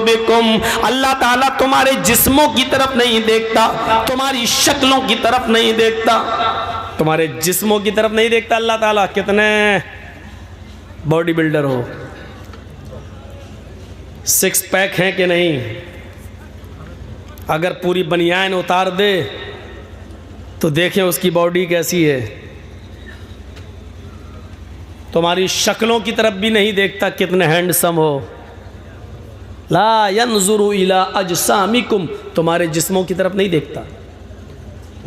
कुलूबिकुम, अल्लाह ताला तुम्हारे जिस्मों की तरफ नहीं देखता, तुम्हारी शक्लों की तरफ नहीं देखता, तुम्हारे जिस्मों की तरफ नहीं देखता अल्लाह ताला। कितने बॉडी बिल्डर हो, सिक्स पैक हैं कि नहीं, अगर पूरी बनियान उतार दे तो देखें उसकी बॉडी कैसी है। तुम्हारी शक्लों की तरफ भी नहीं देखता कितने हैंडसम हो। ला यंजुरु इला अजसामिकुम, तुम्हारे जिस्मों की तरफ नहीं देखता।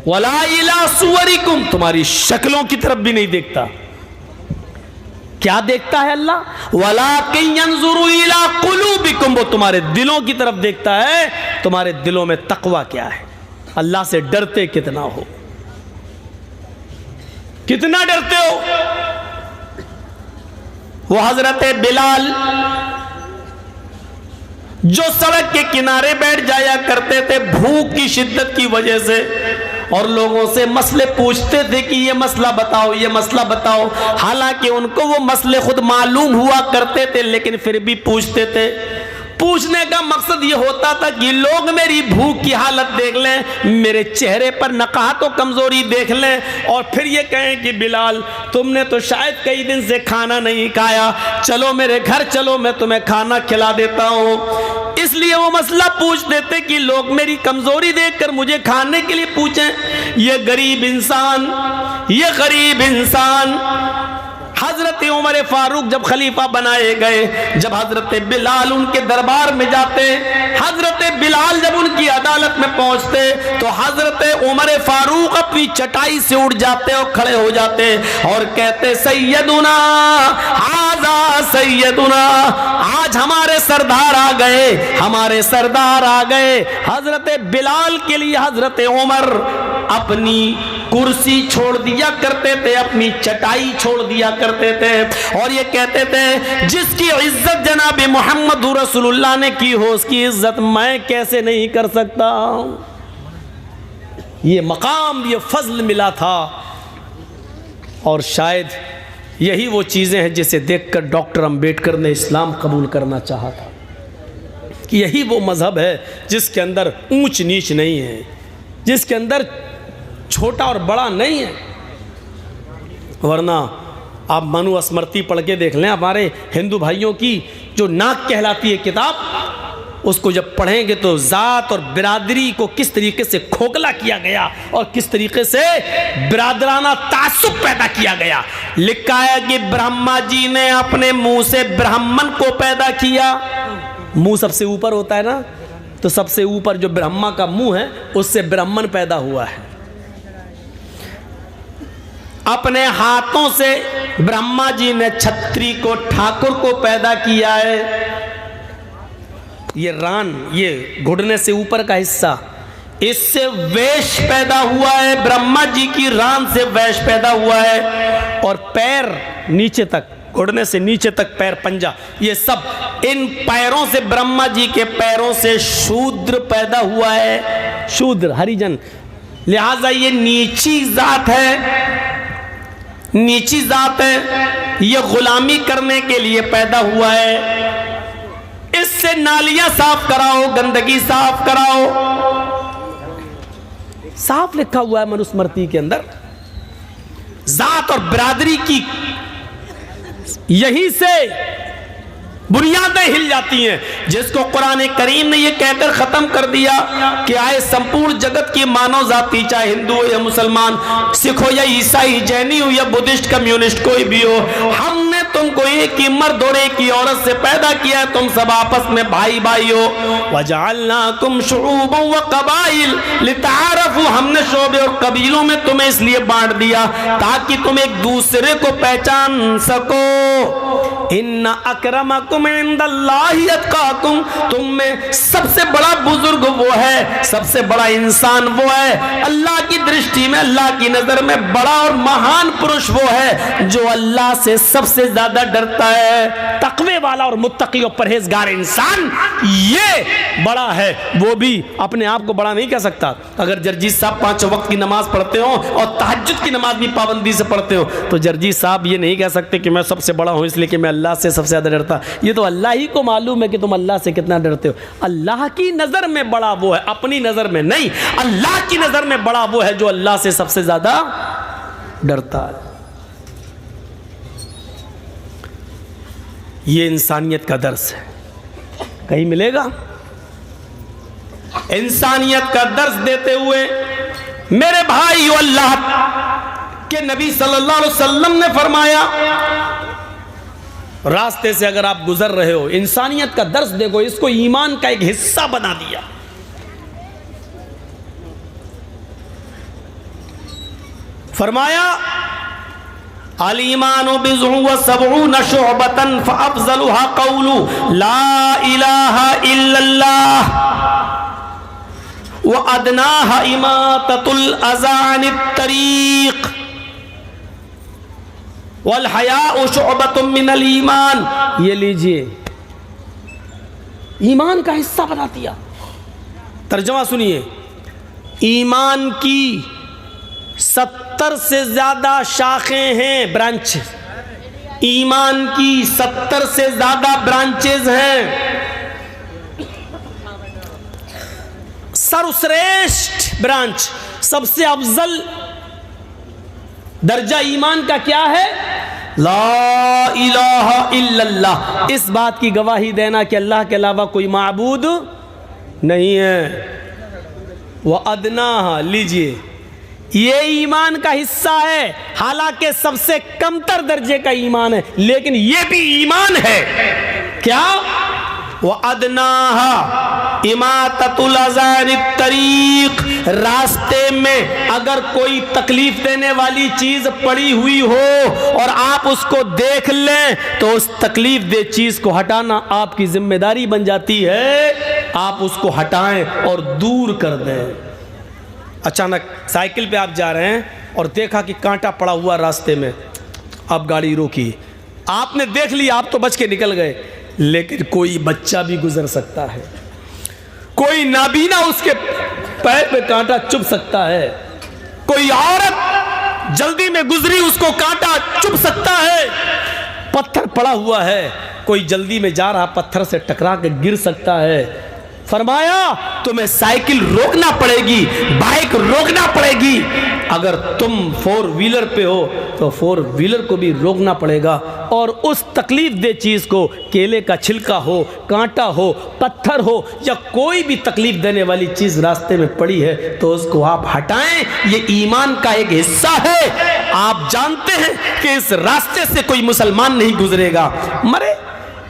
वला इला सुवरिकुम, तुम्हारी शक्लों की तरफ भी नहीं देखता। क्या देखता है अल्लाह? वलाकिन यंजुरु इला कुलूबिकुम, वो तुम्हारे दिलों की तरफ देखता है, तुम्हारे दिलों में तकवा क्या है, अल्लाह से डरते कितना हो, कितना डरते हो। वो हजरत बिलाल जो सड़क के किनारे बैठ जाया करते थे भूख की शिद्दत की वजह से, और लोगों से मसले पूछते थे कि ये मसला बताओ, ये मसला बताओ। हालांकि उनको वो मसले खुद मालूम हुआ करते थे, लेकिन फिर भी पूछते थे। पूछने का मकसद ये होता था कि लोग मेरी भूख की हालत देख लें, मेरे चेहरे पर नकाहत और कमजोरी देख लें, और फिर ये कहें कि बिलाल तुमने तो शायद कई दिन से खाना नहीं खाया, चलो मेरे घर चलो, मैं तुम्हें खाना खिला देता हूँ। इसलिए वो मसला पूछ देते कि लोग मेरी कमजोरी देखकर मुझे खाने के लिए पूछें। ये गरीब इंसान, ये गरीब इंसान। हजरत उमर फारूक जब खलीफा बनाए गए, जब हजरत बिलाल उनके दरबार में जाते, हजरत बिलाल जब उनकी अदालत में पहुंचते, तो हजरत उमर फारूक अपनी चटाई से उठ जाते और खड़े हो जाते और कहते सैयदुना हाजा सैयदुना, आज हमारे सरदार आ गए, हमारे सरदार आ गए। हजरत बिलाल के लिए हजरत उमर अपनी कुर्सी छोड़ दिया करते थे, अपनी चटाई छोड़ दिया करते थे, और ये कहते थे जिसकी इज्जत जनाब मोहम्मद रसूलुल्लाह ने की हो उसकी इज्जत मैं कैसे नहीं कर सकता। ये मकाम, ये फजल मिला था। और शायद यही वो चीज़ें हैं जिसे देखकर डॉक्टर अंबेडकर ने इस्लाम कबूल करना चाहा था, कि यही वो मज़हब है जिसके अंदर ऊंच नीच नहीं है, जिसके अंदर छोटा और बड़ा नहीं है। वरना आप मनुस्मृति पढ़ के देख लें, हमारे हिंदू भाइयों की जो नाक कहलाती है किताब, उसको जब पढ़ेंगे तो ज़ात और बिरादरी को किस तरीके से खोखला किया गया और किस तरीके से बिरादराना तासुब पैदा किया गया। लिखा है कि ब्रह्मा जी ने अपने मुंह से ब्राह्मण को पैदा किया। मुंह सबसे ऊपर होता है ना, तो सबसे ऊपर जो ब्रह्मा का मुंह है उससे ब्राह्मण पैदा हुआ है। अपने हाथों से ब्रह्मा जी ने छत्री को, ठाकुर को पैदा किया है। ये रान, ये घुटने से ऊपर का हिस्सा, इससे वैश पैदा हुआ है। ब्रह्मा जी की रान से वैश पैदा हुआ है। और पैर नीचे तक, घुटने से नीचे तक पैर, पंजा, ये सब, इन पैरों से, ब्रह्मा जी के पैरों से शूद्र पैदा हुआ है। शूद्र, हरिजन। लिहाजा ये नीची जात है, नीची जात है, ये गुलामी करने के लिए पैदा हुआ है। इससे नालियां साफ कराओ, गंदगी साफ कराओ। साफ लिखा हुआ है मनुस्मृति के अंदर। जात और बिरादरी की यहीं से बुनियादें हिल जाती हैं, जिसको कुरान करीम ने यह कहकर खत्म कर दिया कि आए संपूर्ण जगत की मानव जाति, चाहे हिंदू हो या मुसलमान, सिख हो या ईसाई, जैनी हो या बुद्धिस्ट, कम्युनिस्ट, कोई भी हो, हमने तुमको एक ही मर्द और एक ही औरत से पैदा किया है, तुम सब आपस में भाई भाई हो। वजअलनाकुम शुऊबन व कबाइल लितारफू, हमने शोबे और कबीलों में तुम्हें इसलिए बांट दिया ताकि तुम एक दूसरे को पहचान सको। इन्ना अकरमकुम इंदल्लाहि अत्काकुम, तुम में सबसे बड़ा बुजुर्ग वो है, सबसे बड़ा इंसान वो है, अल्लाह की दृष्टि में, अल्लाह की नजर में बड़ा और महान पुरुष वो है जो अल्लाह से सबसे ज्यादा डरता है। तकवे वाला और मुत्तकी और परहेजगार इंसान ये बड़ा है। वो भी अपने आप को बड़ा नहीं कह सकता। अगर जर्जी साहब 5 वक्त की नमाज पढ़ते हो और तहज्जुद की नमाज भी पाबंदी से पढ़ते हो, तो जर्जी साहब ये नहीं कह सकते कि मैं सबसे बड़ा हूं इसलिए कि मैं अल्लाह से सबसे ज़्यादा डरता। ये तो अल्लाह ही को मालूम है कि तुम अल्लाह से कितना डरते हो। अल्लाह की नज़र में बड़ा वो है, अपनी नज़र में नहीं। अल्लाह की नज़र में बड़ा वो है जो अल्लाह से सबसे ज़्यादा डरता है। ये इंसानियत का दर्स है, कहीं मिलेगा? इंसानियत का दर्स देते हुए मेरे भाई, अल्लाह के नबी सल्लल्लाहु अलैहि वसल्लम ने फरमाया, रास्ते से अगर आप गुजर रहे हो, इंसानियत का दर्स देखो, इसको ईमान का एक हिस्सा बना दिया। फरमाया अल ईमानु बिज़्उ व सबऊन शुअबतन फअफ़ज़लुहा क़ौलु ला इलाहा इल्लल्लाह व अदनाहा इमाततुल अज़ा अनित तरीक़ वल हयाउ शुअबतुम मिनल ईमान। ये लीजिए, ईमान का हिस्सा बना दिया। तर्जुमा सुनिए, ईमान की 70 से ज्यादा शाखें हैं, ब्रांच। ईमान की 70 से ज्यादा ब्रांचेज हैं। सर्वश्रेष्ठ ब्रांच, सबसे अफजल दर्जा ईमान का क्या है? ला इलाहा इल्लल्लाह, इस बात की गवाही देना कि अल्लाह के अलावा कोई माबूद नहीं है। वह अदना, लीजिए, ये ईमान का हिस्सा है, हालांकि सबसे कमतर दर्जे का ईमान है, लेकिन ये भी ईमान है। क्या? वह अदनाहा इमाततुल अज़ा अनित तरीक़, रास्ते में अगर कोई तकलीफ देने वाली चीज पड़ी हुई हो और आप उसको देख लें तो उस तकलीफ दे चीज को हटाना आपकी जिम्मेदारी बन जाती है। आप उसको हटाएं और दूर कर दें। अचानक साइकिल पे आप जा रहे हैं और देखा कि कांटा पड़ा हुआ रास्ते में, आप गाड़ी रोकी, आपने देख लिया, आप तो बच के निकल गए, लेकिन कोई बच्चा भी गुजर सकता है, कोई नाबीना उसके पैर पे कांटा चुभ सकता है, कोई औरत जल्दी में गुजरी उसको कांटा चुभ सकता है, पत्थर पड़ा हुआ है, कोई जल्दी में जा रहा पत्थर से टकरा के गिर सकता है। फरमाया तुम्हें साइकिल रोकना पड़ेगी, बाइक रोकना पड़ेगी। अगर तुम 4 व्हीलर पे हो तो 4 व्हीलर को भी रोकना पड़ेगा, और उस तकलीफ दे चीज को, केले का छिलका हो, कांटा हो, पत्थर हो, या कोई भी तकलीफ देने वाली चीज रास्ते में पड़ी है तो उसको आप हटाएं। ये ईमान का एक हिस्सा है। आप जानते हैं कि इस रास्ते से कोई मुसलमान नहीं गुजरेगा, मरे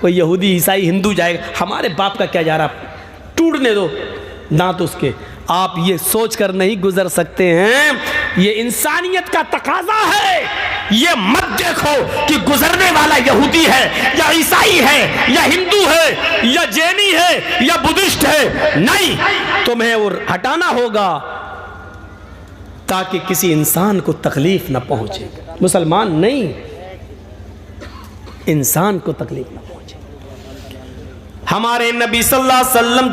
कोई यहूदी ईसाई हिंदू जाएगा, हमारे बाप का क्या जा रहा, टूटने दो दांत उसके। आप ये सोचकर नहीं गुजर सकते हैं, ये इंसानियत का तकाजा है। ये मत देखो कि गुजरने वाला यहूदी है या ईसाई है या हिंदू है या जैनी है या बुद्धिस्ट है, नहीं, तुम्हें वो हटाना होगा ताकि किसी इंसान को तकलीफ ना पहुंचे। मुसलमान नहीं, इंसान को तकलीफ ना पहुंचे। हमारे नबी सल्लल्लाहु अलैहि वसल्लम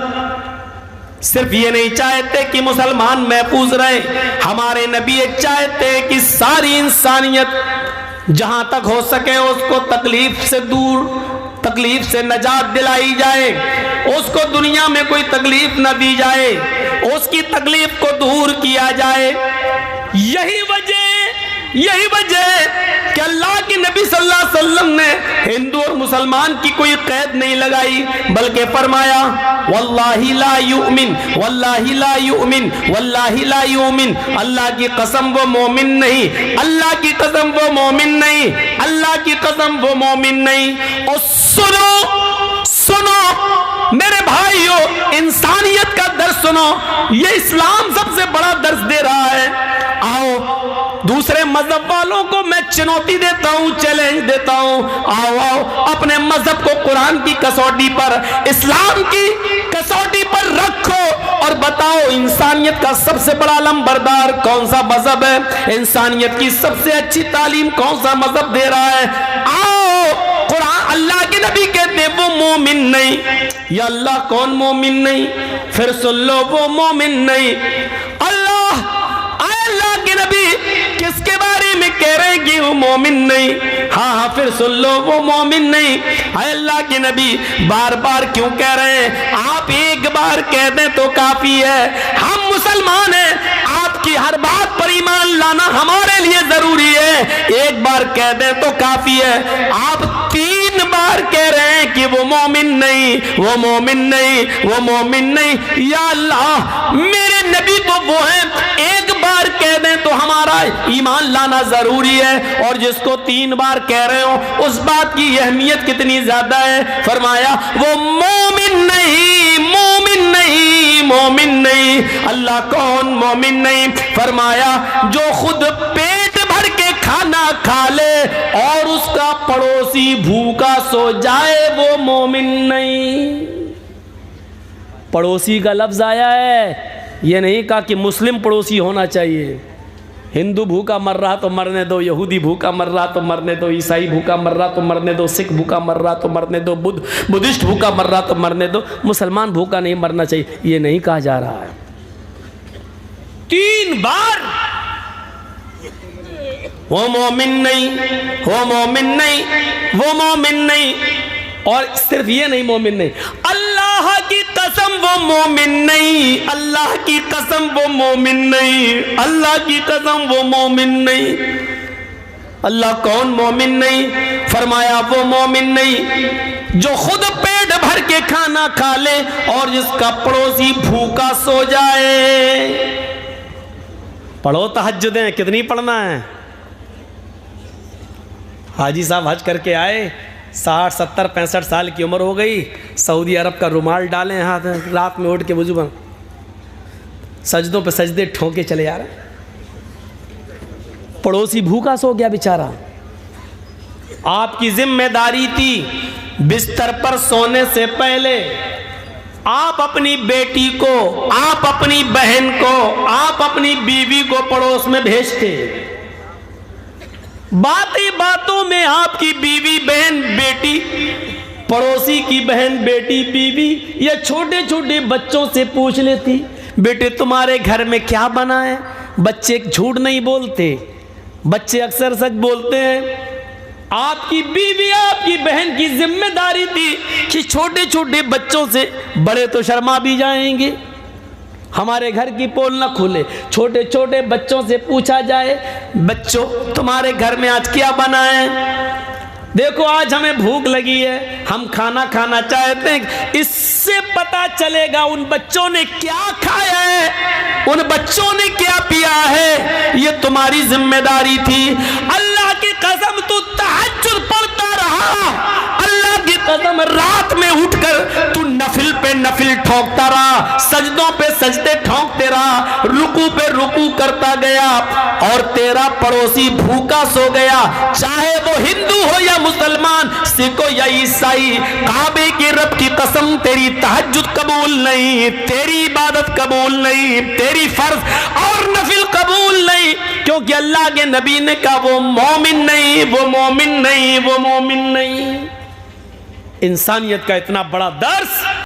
सिर्फ ये नहीं चाहते कि मुसलमान महफूज रहे, हमारे नबी ये चाहते कि सारी इंसानियत जहां तक हो सके उसको तकलीफ से दूर, तकलीफ से नजात दिलाई जाए, उसको दुनिया में कोई तकलीफ न दी जाए, उसकी तकलीफ को दूर किया जाए। यही वजह कि अल्लाह के नबी सल्लल्लाहु अलैहि वसल्लम ने हिंदू और मुसलमान की कोई कैद नहीं लगाई, बल्कि फरमाया वल्लाहि ला युमिन, वल्लाहि ला युमिन, वल्लाहि ला युमिन, अल्लाह की कसम वो मोमिन नहीं, अल्लाह की कसम वो मोमिन नहीं, अल्लाह की कसम वो मोमिन नहीं। और सुनो मेरे भाइयों, इंसानियत का दर्स सुनो, ये इस्लाम सबसे बड़ा दर्स दे रहा है। आओ दूसरे मजहब वालों को मैं चुनौती देता हूं, चैलेंज देता हूं, आओ अपने मजहब को कुरान की कसौटी पर, इस्लाम की कसौटी पर रखो और बताओ इंसानियत का सबसे बड़ा लंबरदार कौन सा मजहब है, इंसानियत की सबसे अच्छी तालीम कौन सा मजहब दे रहा है। आओ, कुरान, अल्लाह के नबी कहते वो मोमिन नहीं, या अल्लाह कौन मोमिन नहीं, फिर सुन लो वो मोमिन नहीं। अल्लाह के नबी किसके बारे में कह रहे हैं कि वो मोमिन नहीं। हाँ हाँ फिर सुन लो, वो मोमिन नहीं। अल्लाह के नबी बार बार क्यों कह रहे हैं? आप एक बार कह दें तो काफी है। हम मुसलमान हैं, आपकी हर बात पर ईमान लाना हमारे लिए जरूरी है। एक बार कह दें तो काफी है। आप 3 बार कह रहे हैं कि वो मोमिन नहीं, वो मोमिन नहीं, वो मोमिन नहीं। या अल्लाह, मेरे नबी तो वो हैं, एक बार कह दें तो हमारा ईमान लाना जरूरी है, और जिसको 3 बार कह रहे हो उस बात की अहमियत कितनी ज्यादा है। फरमाया वो मोमिन नहीं, मोमिन नहीं, मोमिन नहीं। अल्लाह कौन मोमिन नहीं? फरमाया जो खुद पेट भर के खाना खा ले और उसका पड़ोसी भूखा सो जाए, वो मोमिन नहीं। पड़ोसी का लफ्ज आया है, ये नहीं कहा कि मुस्लिम पड़ोसी होना चाहिए। हिंदू भूखा मर रहा तो मरने दो, यहूदी भूखा मर रहा तो मरने दो, ईसाई भूखा मर रहा तो मरने दो, सिख भूखा मर रहा तो मरने दो, बुद्धिस्ट भूखा मर रहा तो मरने दो, मुसलमान भूखा नहीं मरना चाहिए, ये नहीं कहा जा रहा है। 3 बार वो मोमिन नहीं, वो मोमिन नहीं, वो मोमिन नहीं। और सिर्फ ये नहीं, मोमिन नहीं, अल्लाह की कसम वो मोमिन नहीं, अल्लाह की कसम वो मोमिन नहीं, अल्लाह की कसम वो मोमिन नहीं। अल्लाह कौन मोमिन नहीं? फरमाया वो मोमिन नहीं जो खुद पेट भर के खाना खा ले और जिसका पड़ोसी भूखा सो जाए। पढ़ो तहज्जुदें, कितनी पढ़ना है? हाजी साहब हज करके आए, 60, 70, 65 साल की उम्र हो गई, सऊदी अरब का रुमाल डालें हाथ, रात में उठ के वुजू बन, सजदों पे सजदे ठोके चले आ रहे। पड़ोसी भूखा सो गया बेचारा। आपकी जिम्मेदारी थी बिस्तर पर सोने से पहले आप अपनी बेटी को, आप अपनी बहन को, आप अपनी बीवी को पड़ोस में भेजते। बातें बातों में आपकी बीवी, बहन, बेटी, पड़ोसी की बहन, बेटी, बीवी या छोटे छोटे बच्चों से पूछ लेती, बेटे तुम्हारे घर में क्या बना है? बच्चे झूठ नहीं बोलते, बच्चे अक्सर सच बोलते हैं। आपकी बीवी, आपकी बहन की जिम्मेदारी थी कि छोटे छोटे बच्चों से, बड़े तो शर्मा भी जाएंगे, हमारे घर की पोल न खुले, छोटे छोटे बच्चों से पूछा जाए, बच्चों तुम्हारे घर में आज क्या बना है? देखो आज हमें भूख लगी है, हम खाना खाना चाहते हैं। इससे पता चलेगा उन बच्चों ने क्या खाया है, उन बच्चों ने क्या पिया है। ये तुम्हारी जिम्मेदारी थी। अल्लाह की कसम तू तहज्जुद पढ़ता रहा, अल्लाह की कसम रात में उठकर तू नफिल पे नफिल ठोकता रहा, सजदों पे सजदे ठोकते रहा, रुकू पे रुकू करता गया, और तेरा पड़ोसी भूखा सो गया, चाहे वो हिंदू हो या मुसलमान, सिख हो या ईसाई। काबे के रब की कसम तेरी तहज्जुद कबूल नहीं, तेरी इबादत कबूल नहीं, तेरी फर्ज और नफिल कबूल नहीं, क्योंकि अल्लाह के नबी ने कहा वो मोमिन नहीं, वो मोमिन नहीं, वो मोमिन नहीं। इंसानियत का इतना बड़ा दर्स